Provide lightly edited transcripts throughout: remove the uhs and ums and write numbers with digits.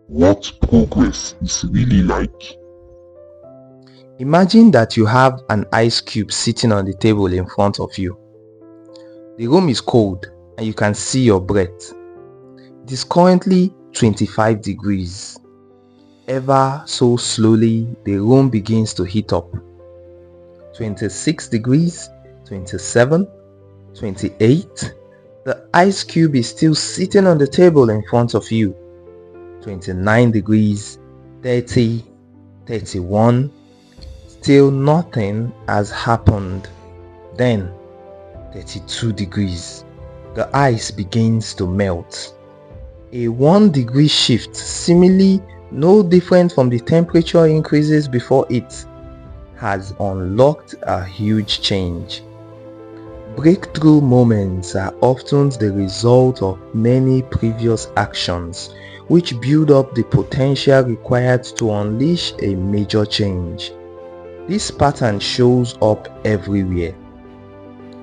what progress is really like. Imagine that you have an ice cube sitting on the table in front of you. The room is cold and you can see your breath. It is currently 25 degrees. Ever so slowly, the room begins to heat up. 26 degrees, 27, 28. The ice cube is still sitting on the table in front of you. 29 degrees, 30, 31. Still nothing has happened. Then 32 degrees. The ice begins to melt. A 1 degree shift, seemingly no different from the temperature increases before it, has unlocked a huge change. Breakthrough moments are often the result of many previous actions which build up the potential required to unleash a major change. This pattern shows up everywhere.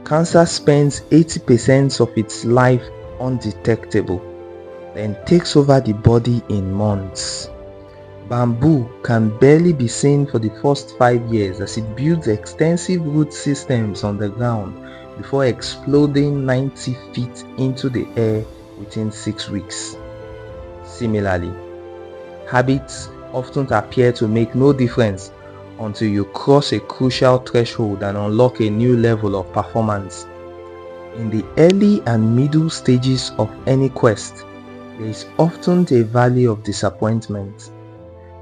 Cancer spends 80% of its life undetectable, then takes over the body in months. Bamboo can barely be seen for the first 5 years as it builds extensive root systems on the ground before exploding 90 feet into the air within 6 weeks. Similarly, habits often appear to make no difference until you cross a crucial threshold and unlock a new level of performance. In the early and middle stages of any quest, there is often a valley of disappointment.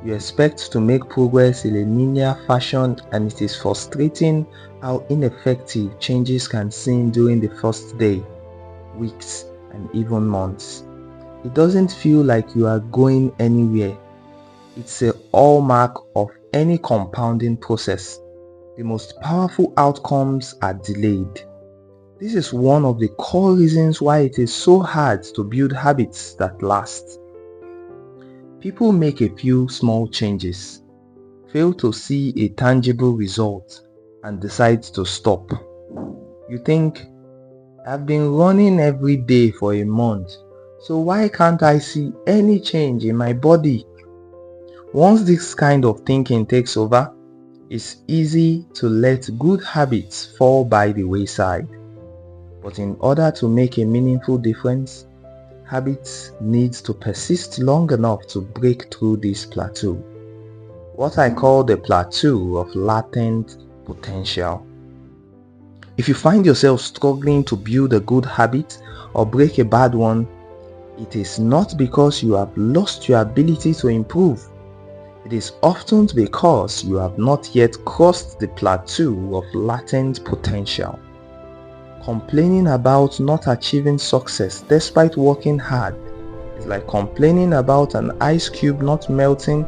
You expect to make progress in a linear fashion, and it is frustrating how ineffective changes can seem during the first day, weeks, and even months. It doesn't feel like you are going anywhere. It's a hallmark of any compounding process. The most powerful outcomes are delayed. This is one of the core reasons why it is so hard to build habits that last. People make a few small changes, fail to see a tangible result, and decide to stop. You think, I've been running every day for a month, so why can't I see any change in my body? Once this kind of thinking takes over, it's easy to let good habits fall by the wayside. But in order to make a meaningful difference, habits need to persist long enough to break through this plateau. What I call the plateau of latent potential. If you find yourself struggling to build a good habit or break a bad one, it is not because you have lost your ability to improve. It is often because you have not yet crossed the plateau of latent potential. Complaining about not achieving success despite working hard is like complaining about an ice cube not melting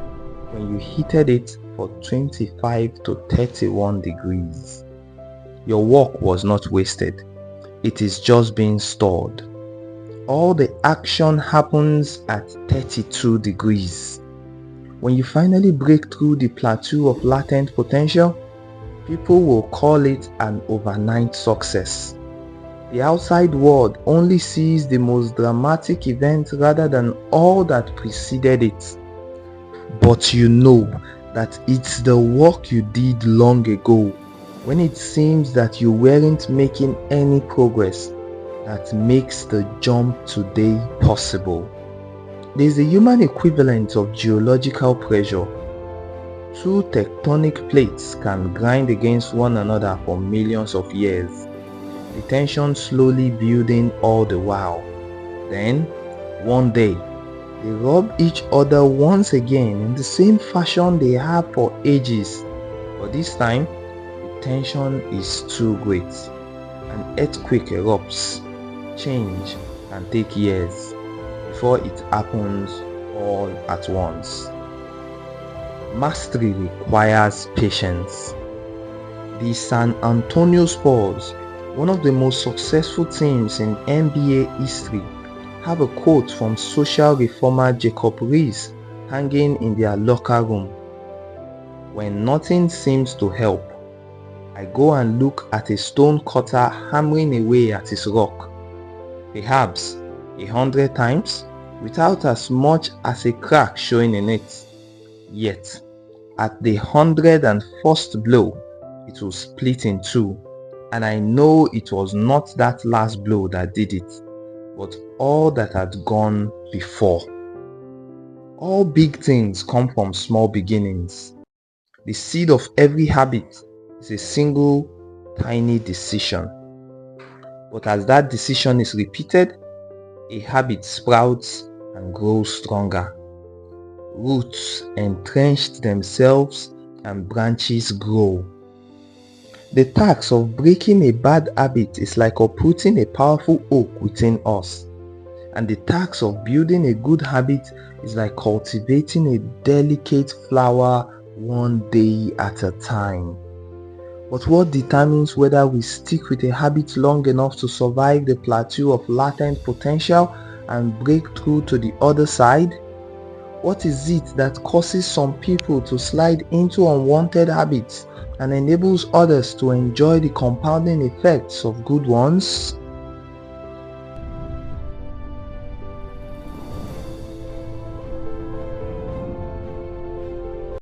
when you heated it for 25 to 31 degrees. Your work was not wasted. It is just being stored. All the action happens at 32 degrees. When you finally break through the plateau of latent potential, people will call it an overnight success. The outside world only sees the most dramatic event rather than all that preceded it. But you know that it's the work you did long ago, when it seems that you weren't making any progress, that makes the jump today possible. There is the human equivalent of geological pressure. Two tectonic plates can grind against one another for millions of years, the tension slowly building all the while. Then, one day, they rub each other once again in the same fashion they have for ages, but this time, the tension is too great. An earthquake erupts. Change can take years before it happens all at once. Mastery requires patience. The San Antonio Spurs, one of the most successful teams in NBA history, have a quote from social reformer Jacob Riis hanging in their locker room. When nothing seems to help, I go and look at a stone cutter hammering away at his rock. Perhaps 100 times, without as much as a crack showing in it. Yet, at the 101st blow, it will split in two, and I know it was not that last blow that did it, but all that had gone before. All big things come from small beginnings. The seed of every habit is a single tiny decision. But as that decision is repeated, a habit sprouts and grows stronger. Roots entrench themselves and branches grow. The task of breaking a bad habit is like uprooting a powerful oak within us. And the task of building a good habit is like cultivating a delicate flower one day at a time. But what determines whether we stick with a habit long enough to survive the plateau of latent potential and break through to the other side? What is it that causes some people to slide into unwanted habits and enables others to enjoy the compounding effects of good ones?